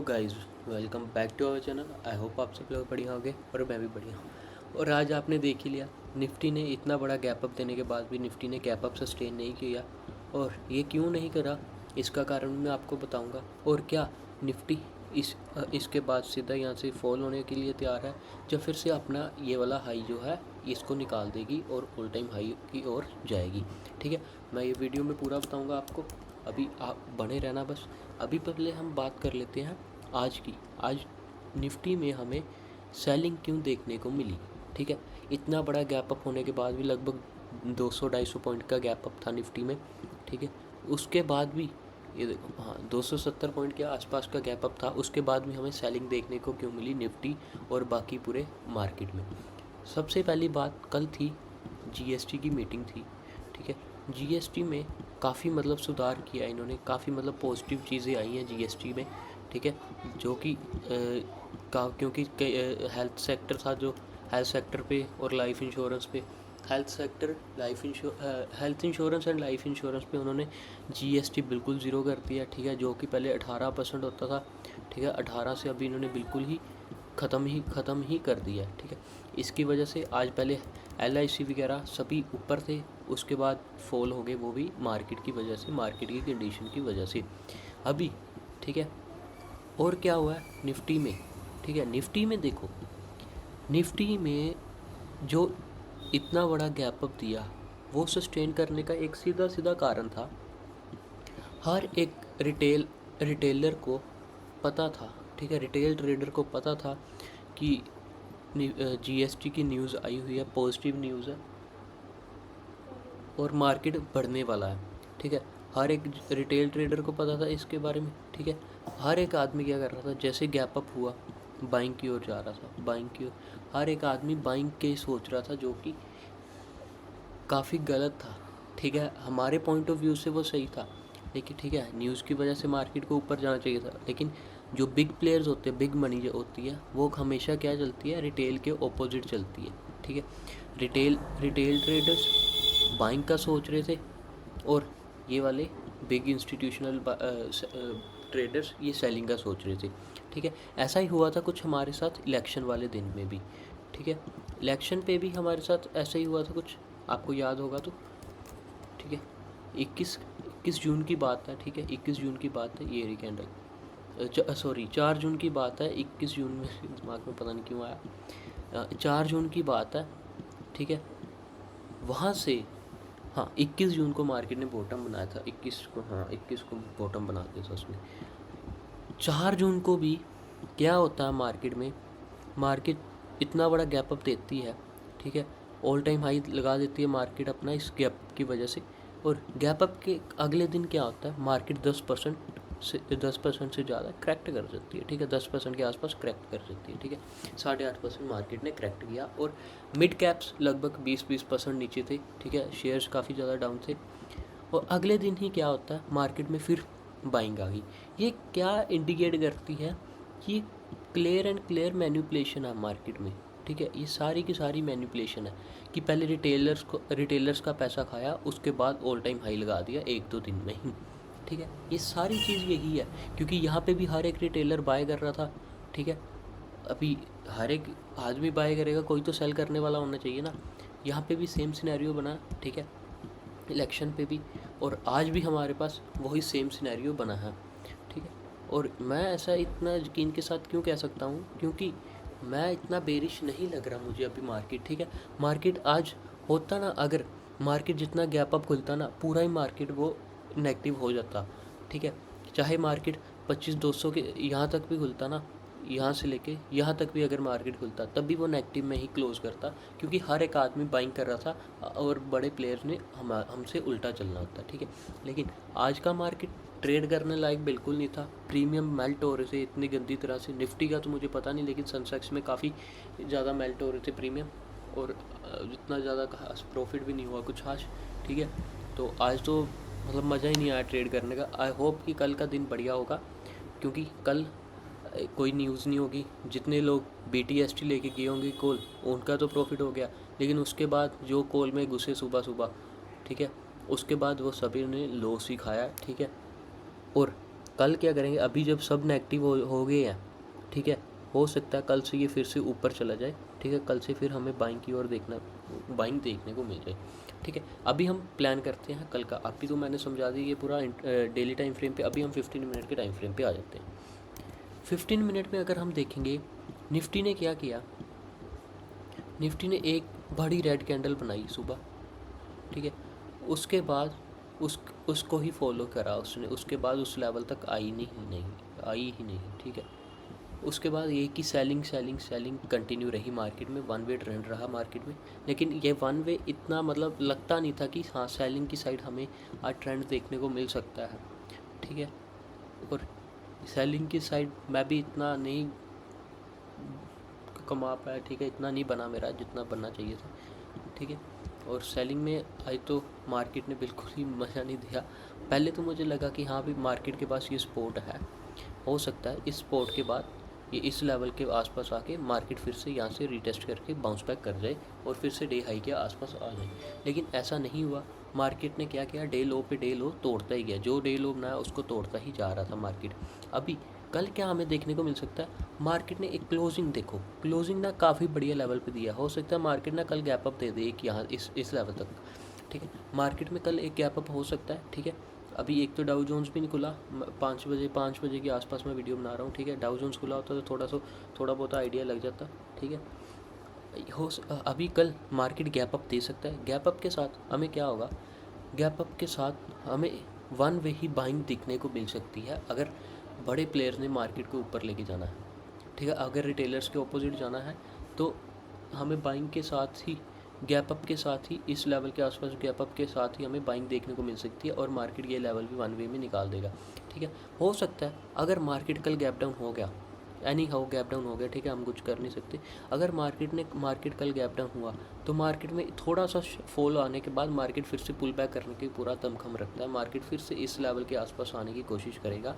Guys, welcome back to our channel. I hope आप सब लोग बढ़िया होंगे और मैं भी बढ़िया हूँ। और आज आपने देख ही लिया, निफ्टी ने इतना बड़ा गैप अप देने के बाद भी निफ्टी ने गैप अप सस्टेन नहीं किया। और ये क्यों नहीं करा, इसका कारण मैं आपको बताऊंगा। और क्या निफ्टी इसके बाद सीधा यहाँ से फॉल होने के लिए तैयार है, जब फिर से अपना ये वाला हाई जो है इसको निकाल देगी और ऑल टाइम हाई की ओर जाएगी। ठीक है, मैं ये वीडियो में पूरा बताऊँगा आपको। अभी आप बने रहना बस। अभी पहले हम बात कर लेते हैं आज निफ्टी में हमें सेलिंग क्यों देखने को मिली। ठीक है, इतना बड़ा गैप अप होने के बाद भी लगभग 200-250 पॉइंट का गैप अप था निफ्टी में। ठीक है, उसके बाद भी ये देखो, हाँ 270 पॉइंट के आसपास का गैप अप था, उसके बाद भी हमें सेलिंग देखने को क्यों मिली निफ्टी और बाकी पूरे मार्केट में। सबसे पहली बात, कल थी जीएसटी की मीटिंग थी। ठीक है, जीएसटी में काफ़ी सुधार किया इन्होंने, काफ़ी पॉजिटिव चीज़ें आई हैं जीएसटी में। ठीक है, जो कि क्योंकि हेल्थ सेक्टर था, जो हेल्थ सेक्टर पे और लाइफ इंश्योरेंस पे, health insurance and life insurance पे उन्होंने जीएसटी बिल्कुल ज़ीरो कर दिया। ठीक है, जो कि पहले 18% होता था। ठीक है, 18 से अभी इन्होंने बिल्कुल ही ख़त्म ही कर दिया। ठीक है, इसकी वजह से आज पहले LIC वगैरह सभी ऊपर थे, उसके बाद फॉल हो गए, वो भी मार्केट की वजह से, मार्केट की कंडीशन की वजह से अभी। ठीक है, और क्या हुआ है निफ्टी में। ठीक है, निफ्टी में देखो, निफ्टी में जो इतना बड़ा गैप अप दिया वो सस्टेन करने का एक सीधा सीधा कारण था, हर एक रिटेलर को पता था। ठीक है, रिटेल ट्रेडर को पता था कि जीएसटी की न्यूज़ आई हुई है, पॉजिटिव न्यूज़ है और मार्केट बढ़ने वाला है। ठीक है, हर एक रिटेल ट्रेडर को पता था इसके बारे में। ठीक है, हर एक आदमी क्या कर रहा था, जैसे गैप अप हुआ बाइंग की ओर जा रहा था, बाइंग की ओर हर एक आदमी बाइंग के सोच रहा था, जो कि काफ़ी गलत था। ठीक है, हमारे पॉइंट ऑफ व्यू से वो सही था, लेकिन ठीक है न्यूज़ की वजह से मार्केट को ऊपर जाना चाहिए था। लेकिन जो बिग प्लेयर्स होते हैं, बिग मनी जो होती है, वो हमेशा क्या चलती है, रिटेल के ऑपोजिट चलती है। ठीक है, रिटेल ट्रेडर्स बाइंग का सोच रहे थे और ये वाले बिग इंस्टीट्यूशनल ट्रेडर्स ये सेलिंग का सोच रहे थे। ठीक है, ऐसा ही हुआ था कुछ हमारे साथ इलेक्शन वाले दिन में भी। ठीक है, इलेक्शन पे भी हमारे साथ ऐसा ही हुआ था कुछ, आपको याद होगा तो। ठीक है, 21 जून की बात है। ठीक है, 21 जून की बात है, ये रही कैंडल, सॉरी 4 जून की बात है। 21 जून में दिमाग में पता नहीं क्यों आया, 4 जून की बात है। ठीक है, वहाँ से हाँ 21 जून को मार्केट ने बॉटम बनाया था, 21 को, हाँ 21 को बॉटम बना दिया था उसने। 4 जून को भी क्या होता है मार्केट में, मार्केट इतना बड़ा गैप अप देती है। ठीक है, ऑल टाइम हाई लगा देती है मार्केट अपना इस गैप की वजह से। और गैप अप के अगले दिन क्या होता है, मार्केट 10% से ज़्यादा क्रैक्ट कर सकती है। ठीक है, 10% के आसपास क्रैक्ट कर सकती है। ठीक है, 8.5% मार्केट ने क्रैक्ट किया और मिड कैप्स लगभग 20% नीचे थे। ठीक है, शेयर्स काफ़ी ज़्यादा डाउन थे। और अगले दिन ही क्या होता है, मार्केट में फिर बाइंग आ गई। ये क्या इंडिकेट करती है कि क्लियर मैनिपुलेशन है मार्केट में। ठीक है, ये सारी की सारी मैनिपुलेशन है कि पहले रिटेलर्स का पैसा खाया, उसके बाद ऑल टाइम हाई लगा दिया 1-2 दिन में ही। ठीक है, ये सारी चीज़ यही है, क्योंकि यहाँ पे भी हर एक रिटेलर बाय कर रहा था। ठीक है, अभी हर एक आदमी बाय करेगा, कोई तो सेल करने वाला होना चाहिए ना। यहाँ पे भी सेम सिनेरियो बना। ठीक है, इलेक्शन पे भी, और आज भी हमारे पास वही सेम सिनेरियो बना है। ठीक है, और मैं ऐसा इतना यकीन के साथ क्यों कह सकता हूँ, क्योंकि मैं इतना बेरिश नहीं लग रहा मुझे अभी मार्केट। ठीक है, मार्केट आज होता ना, अगर मार्केट जितना गैप अप खुलता ना, पूरा ही मार्केट वो नेगेटिव हो जाता। ठीक है, चाहे मार्केट 25-200 के यहाँ तक भी खुलता ना, यहाँ से लेके यहाँ तक भी अगर मार्केट खुलता, तब भी वो नेगेटिव में ही क्लोज करता, क्योंकि हर एक आदमी बाइंग कर रहा था और बड़े प्लेयर्स ने हमसे उल्टा चलना होता। ठीक है, लेकिन आज का मार्केट ट्रेड करने लायक बिल्कुल नहीं था। प्रीमियम मेल्ट हो रहे थे इतनी गंदी तरह से, निफ्टी का तो मुझे पता नहीं, लेकिन सेंसेक्स में काफ़ी ज़्यादा मेल्ट हो रहे थे प्रीमियम, और जितना ज़्यादा खास प्रॉफिट भी नहीं हुआ कुछ खास। ठीक है, तो आज तो मज़ा ही नहीं आया ट्रेड करने का। आई होप कि कल का दिन बढ़िया होगा, क्योंकि कल कोई न्यूज़ नहीं होगी। जितने लोग BTST लेके गए होंगे कॉल, उनका तो प्रॉफिट हो गया, लेकिन उसके बाद जो कॉल में घुसे सुबह सुबह, ठीक है, उसके बाद वो सभी ने लॉस ही खाया। ठीक है, और कल क्या करेंगे, अभी जब सब नेगेटिव हो गए हैं, ठीक है, हो सकता है कल से ये फिर से ऊपर चला जाए, ठीक है, कल से फिर हमें बाइंग की ओर बाइंग देखने को मिल जाए, ठीक है। अभी हम प्लान करते हैं कल का। अभी तो मैंने समझा दी ये पूरा डेली टाइम फ्रेम पे। अभी हम 15 मिनट के टाइम फ्रेम पे आ जाते हैं। 15 मिनट में अगर हम देखेंगे निफ्टी ने क्या किया, निफ्टी ने एक बड़ी रेड कैंडल बनाई सुबह, ठीक है, उसके बाद उसको ही फॉलो करा उसने, उसके बाद उस लेवल तक आई ही नहीं, ठीक है। उसके बाद ये कि सेलिंग कंटिन्यू रही मार्केट में, वन वे ट्रेंड रहा मार्केट में। लेकिन ये वन वे इतना मतलब लगता नहीं था कि हाँ सेलिंग की साइड हमें आज ट्रेंड देखने को मिल सकता है, ठीक है। और सेलिंग की साइड मैं भी इतना नहीं कमा पाया, ठीक है, इतना नहीं बना मेरा जितना बनना चाहिए था, ठीक है। और सेलिंग में आई तो मार्केट ने बिल्कुल ही मज़ा नहीं दिया। पहले तो मुझे लगा कि हाँ भी मार्केट के पास ये सपोर्ट है, हो सकता है इस सपोर्ट के बाद ये इस लेवल के आसपास आके मार्केट फिर से यहाँ से रीटेस्ट करके बाउंस बैक कर जाए और फिर से डे हाई के आसपास आ जाए। लेकिन ऐसा नहीं हुआ। मार्केट ने क्या किया, डे लो पे डे लो तोड़ता ही गया, जो डे लो बनाया उसको तोड़ता ही जा रहा था मार्केट। अभी कल क्या हमें देखने को मिल सकता है, मार्केट ने एक क्लोजिंग देखो, क्लोजिंग ना काफ़ी बढ़िया लेवल पे दिया। हो सकता है मार्केट ना कल गैप अप दे दे एक यहाँ इस लेवल तक, ठीक है। मार्केट में कल एक गैप अप हो सकता है, ठीक है। अभी एक तो डाउ जोन्स भी नहीं खुला, 5 बजे के आसपास मैं वीडियो बना रहा हूँ, ठीक है। डाउ जोन्स खुला होता तो थोड़ा बहुत आइडिया लग जाता, ठीक है। अभी कल मार्केट गैप अप दे सकता है। गैप अप के साथ हमें क्या होगा, गैप अप के साथ हमें वन वे ही बाइंग दिखने को मिल सकती है अगर बड़े प्लेयर्स ने मार्केट को ऊपर लेके जाना है, ठीक है। अगर रिटेलर्स के ऑपोजिट जाना है तो हमें बाइंग के साथ ही गैप अप के साथ ही इस लेवल के आसपास गैप अप के साथ ही हमें बाइंग देखने को मिल सकती है और मार्केट ये लेवल भी वन वे में निकाल देगा, ठीक है। हो सकता है अगर मार्केट कल गैप डाउन हो गया, एनी हाउ गैप डाउन हो गया, ठीक है, हम कुछ कर नहीं सकते। अगर मार्केट कल गैप डाउन हुआ तो मार्केट में थोड़ा सा फॉल आने के बाद मार्केट फिर से पुल बैक करने की पूरा दमखम रखता है। मार्केट फिर से इस लेवल के आसपास आने की कोशिश करेगा,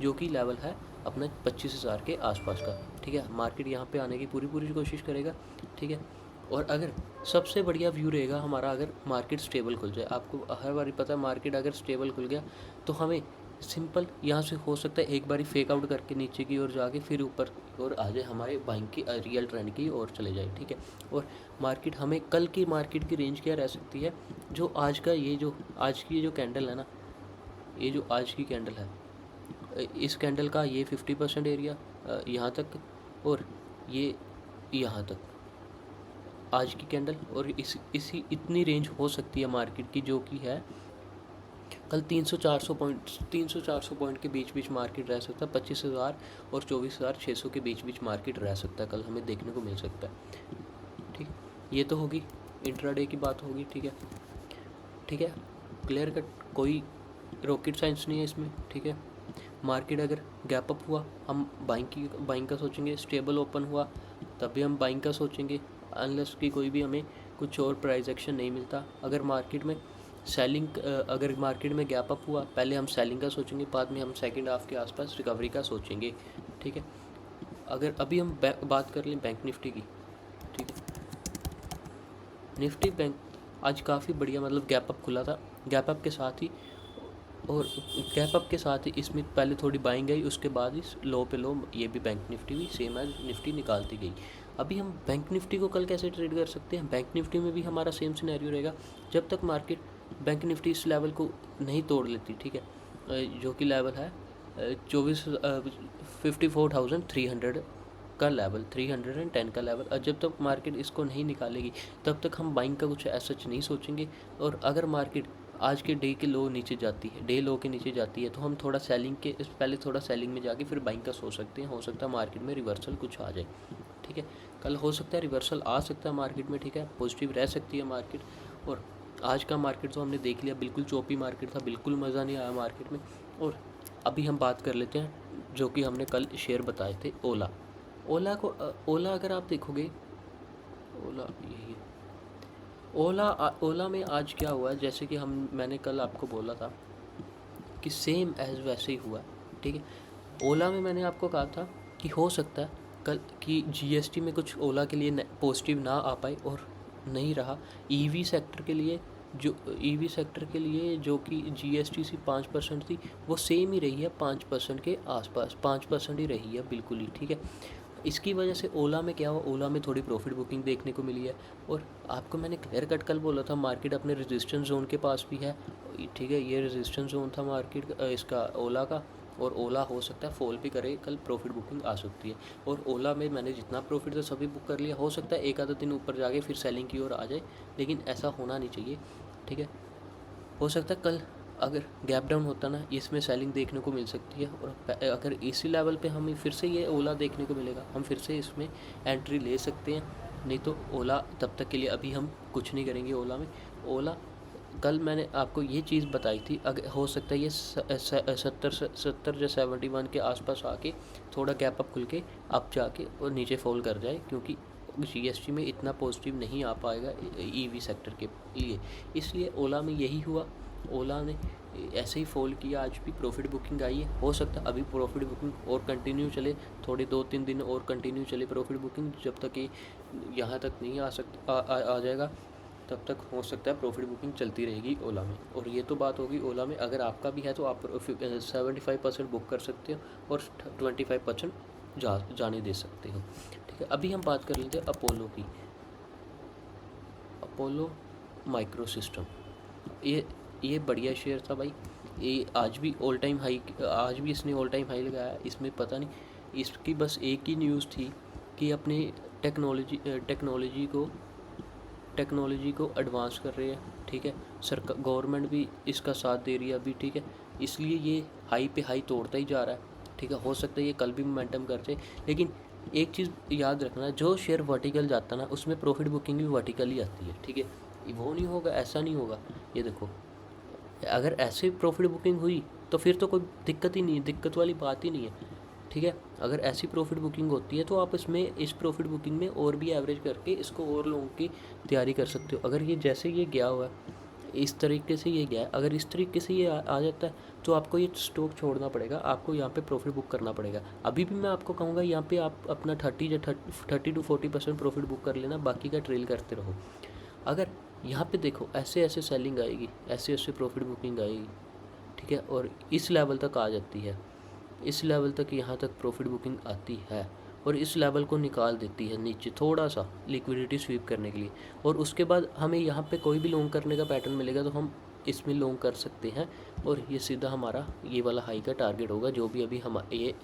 जो कि लेवल है अपना 25,000 के आसपास का, ठीक है। मार्केट यहाँ पे आने की पूरी कोशिश करेगा, ठीक है। और अगर सबसे बढ़िया व्यू रहेगा हमारा अगर मार्केट स्टेबल खुल जाए। आपको हर बार पता है मार्केट अगर स्टेबल खुल गया तो हमें सिंपल यहाँ से हो सकता है एक बारी फेक आउट करके नीचे की ओर जाके फिर ऊपर और आ जाए, हमारे बाइंग की रियल ट्रेंड की ओर चले जाए, ठीक है। और मार्केट हमें कल की मार्केट की रेंज क्या रह सकती है, जो आज की जो कैंडल है ना, ये जो आज की कैंडल है, इस कैंडल का ये 50% एरिया यहाँ तक और ये यहाँ तक आज की कैंडल, और इसी इतनी रेंज हो सकती है मार्केट की, जो कि है कल 300-400 पॉइंट के बीच मार्केट रह सकता है। 25,000 और 24,600 के बीच मार्केट रह सकता है, कल हमें देखने को मिल सकता है, ठीक। ये तो होगी इंट्राडे की बात होगी, ठीक है, ठीक है, क्लियर कट, कोई रॉकेट साइंस नहीं है इसमें, ठीक है। मार्केट अगर गैप अप हुआ हम बाइंग का सोचेंगे, स्टेबल ओपन हुआ तब भी हम बाइंग का सोचेंगे, अनलेस कि कोई भी हमें कुछ और प्राइस एक्शन नहीं मिलता। अगर मार्केट में गैप अप हुआ पहले हम सेलिंग का सोचेंगे, बाद में हम सेकंड हाफ के आसपास रिकवरी का सोचेंगे, ठीक है। अगर अभी हम बात कर लें बैंक निफ्टी की, ठीक है, निफ्टी बैंक आज काफ़ी बढ़िया मतलब गैप अप खुला था, गैप अप के साथ ही इसमें पहले थोड़ी बाइंग आई, उसके बाद इस लो पे लो ये भी बैंक निफ्टी भी सेम एज निफ्टी निकालती गई। अभी हम बैंक निफ्टी को कल कैसे ट्रेड कर सकते हैं, बैंक निफ्टी में भी हमारा सेम सिनेरियो रहेगा। जब तक मार्केट बैंक निफ्टी इस लेवल को नहीं तोड़ लेती, ठीक है, जो कि लेवल है 54,300 का लेवल, 310 का लेवल, और जब तक मार्केट इसको नहीं निकालेगी तब तक हम बाइंग का कुछ ऐसा नहीं सोचेंगे। और अगर मार्केट आज के डे के लो नीचे जाती है, डे लो के नीचे जाती है, तो हम थोड़ा सेलिंग में जाके फिर बाइंग का सोच सकते हैं। हो सकता है मार्केट में रिवर्सल कुछ आ जाए, ठीक है, कल हो सकता है रिवर्सल आ सकता है मार्केट में, ठीक है, पॉजिटिव रह सकती है मार्केट। और आज का मार्केट तो हमने देख लिया, बिल्कुल चोपी मार्केट था, बिल्कुल मज़ा नहीं आया मार्केट में। और अभी हम बात कर लेते हैं जो कि हमने कल शेयर बताए थे, ओला अगर आप देखोगे, ओला में आज क्या हुआ है, जैसे कि मैंने कल आपको बोला था कि सेम एज वैसे ही हुआ, ठीक है। ओला में मैंने आपको कहा था कि हो सकता है कल की जीएसटी में कुछ ओला के लिए पॉजिटिव ना आ पाए, और नहीं रहा। ईवी सेक्टर के लिए जो ईवी सेक्टर के लिए जो कि जीएसटी 5% थी, वो सेम ही रही है 5% के आसपास, 5% ही रही है बिल्कुल ही, ठीक है। इसकी वजह से ओला में क्या हुआ, ओला में थोड़ी प्रॉफिट बुकिंग देखने को मिली है। और आपको मैंने क्लियर कट कल बोला था मार्केट अपने रेजिस्टेंस जोन के पास भी है, ठीक है। ये रेजिस्टेंस जोन था मार्केट इसका ओला का, और ओला हो सकता है फॉल भी करे, कल प्रॉफिट बुकिंग आ सकती है। और ओला में मैंने जितना प्रॉफिट था सभी बुक कर लिया, हो सकता है एक आधा दिन ऊपर जाके फिर सेलिंग की ओर आ जाए, लेकिन ऐसा होना नहीं चाहिए, ठीक है। हो सकता है कल अगर गैप डाउन होता ना, इसमें सेलिंग देखने को मिल सकती है, और अगर इसी लेवल पे हमें फिर से ये ओला देखने को मिलेगा, हम फिर से इसमें एंट्री ले सकते हैं। नहीं तो ओला तब तक के लिए अभी हम कुछ नहीं करेंगे ओला में। ओला कल मैंने आपको ये चीज़ बताई थी, अगर हो सकता है ये 70 या 71 के आसपास आके थोड़ा गैप अप खुल के अब जाके और नीचे फॉल कर जाए, क्योंकि जीएसटी में इतना पॉजिटिव नहीं आ पाएगा ईवी सेक्टर के लिए। इसलिए ओला में यही हुआ, ओला ने ऐसे ही फॉल किया, आज भी प्रॉफिट बुकिंग आई है। हो सकता है अभी प्रॉफिट बुकिंग और कंटिन्यू चले, थोड़े 2-3 दिन और कंटिन्यू चले प्रॉफिट बुकिंग, जब तक ये यहाँ तक नहीं आ सकता आ जाएगा, तब तक हो सकता है प्रॉफिट बुकिंग चलती रहेगी ओला में। और ये तो बात होगी ओला में, अगर आपका भी है तो आप 75% बुक कर सकते हो और 25% जाने दे सकते हो, ठीक है। अभी हम बात कर लेते हैं अपोलो की। अपोलो माइक्रो सिस्टम, ये बढ़िया शेयर था भाई। ये आज भी ऑल टाइम हाई, आज भी इसने ऑल टाइम हाई लगाया। इसमें पता नहीं, इसकी बस एक ही न्यूज़ थी कि अपने टेक्नोलॉजी को एडवांस कर रहे हैं, ठीक है। सरकार गवर्नमेंट भी इसका साथ दे रही है अभी, ठीक है। इसलिए ये हाई पे हाई तोड़ता ही जा रहा है, ठीक है। हो सकता है ये कल भी मोमेंटम कर जाए, लेकिन एक चीज़ याद रखना, जो शेयर वर्टिकल जाता है ना, उसमें प्रॉफिट बुकिंग भी वर्टिकल ही आती है, ठीक है। वो नहीं होगा, ऐसा नहीं होगा। ये देखो, अगर ऐसे प्रॉफिट बुकिंग हुई तो फिर तो कोई दिक्कत ही नहीं है, दिक्कत वाली बात ही नहीं है, ठीक है। अगर ऐसी प्रॉफिट बुकिंग होती है तो आप इसमें इस प्रॉफिट बुकिंग में और भी एवरेज करके इसको और लोगों की तैयारी कर सकते हो। अगर ये जैसे ये गया हुआ है, इस तरीके से ये गया है, अगर इस तरीके से ये आ जाता है तो आपको ये स्टॉक छोड़ना पड़ेगा, आपको यहाँ पे प्रॉफिट बुक करना पड़ेगा। अभी भी मैं आपको कहूँगा यहाँ पे आप अपना 30 to 40% प्रॉफिट बुक कर लेना, बाकी का ट्रेल करते रहो। अगर यहाँ पे देखो ऐसे ऐसे सेलिंग आएगी, ऐसे ऐसे प्रॉफिट बुकिंग आएगी, ठीक है, और इस लेवल तक आ जाती है, इस लेवल तक यहाँ तक प्रॉफिट बुकिंग आती है, और इस लेवल को निकाल देती है नीचे थोड़ा सा लिक्विडिटी स्वीप करने के लिए, और उसके बाद हमें यहाँ पे कोई भी लॉन्ग करने का पैटर्न मिलेगा तो हम इसमें लॉन्ग कर सकते हैं, और ये सीधा हमारा ये वाला हाई का टारगेट होगा, जो भी अभी हम ये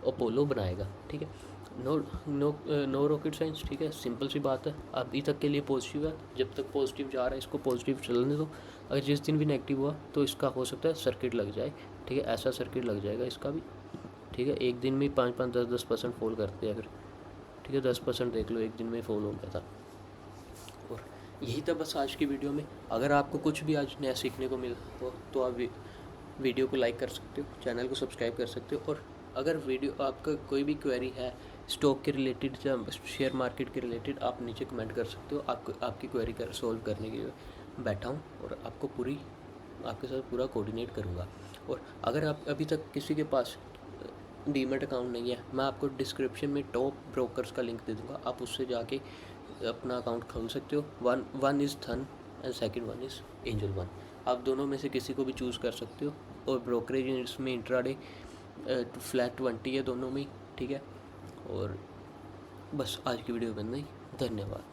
अपोलो बनाएगा, ठीक है। नो रॉकेट साइंस, ठीक है, सिंपल सी बात है। अभी तक के लिए पॉजिटिव है, जब तक पॉजिटिव जा रहा है इसको पॉजिटिव चलने दो। अगर जिस दिन भी नेगेटिव हुआ तो इसका हो सकता है सर्किट लग जाए, ठीक है, ऐसा सर्किट लग जाएगा इसका भी, ठीक है। एक दिन में 5-5, 10-10% फॉल करते हैं फिर, ठीक है। 10% देख लो, एक दिन में फॉल हो गया था। और यही था बस आज की वीडियो में। अगर आपको कुछ भी आज नया सीखने को मिला हो तो आप वीडियो को लाइक कर सकते हो, चैनल को सब्सक्राइब कर सकते हो, और अगर वीडियो आपका कोई भी क्वेरी है स्टॉक के रिलेटेड या शेयर मार्केट के रिलेटेड, आप नीचे कमेंट कर सकते हो। आपकी क्वेरी सॉल्व करने के लिए बैठा हूँ, और आपके साथ पूरा कोऑर्डिनेट करूँगा। और अगर आप अभी तक किसी के पास डीमैट अकाउंट नहीं है, मैं आपको डिस्क्रिप्शन में टॉप ब्रोकर्स का लिंक दे दूँगा, आप उससे जाके अपना अकाउंट खोल सकते हो। वन इज़ थन and second one is angel one, आप दोनों में से किसी को भी चूज़ कर सकते हो। और ब्रोकरेज इसमें इंट्राडे फ्लैट 20 है दोनों में, ठीक है। और बस आज की वीडियो में नहीं, धन्यवाद।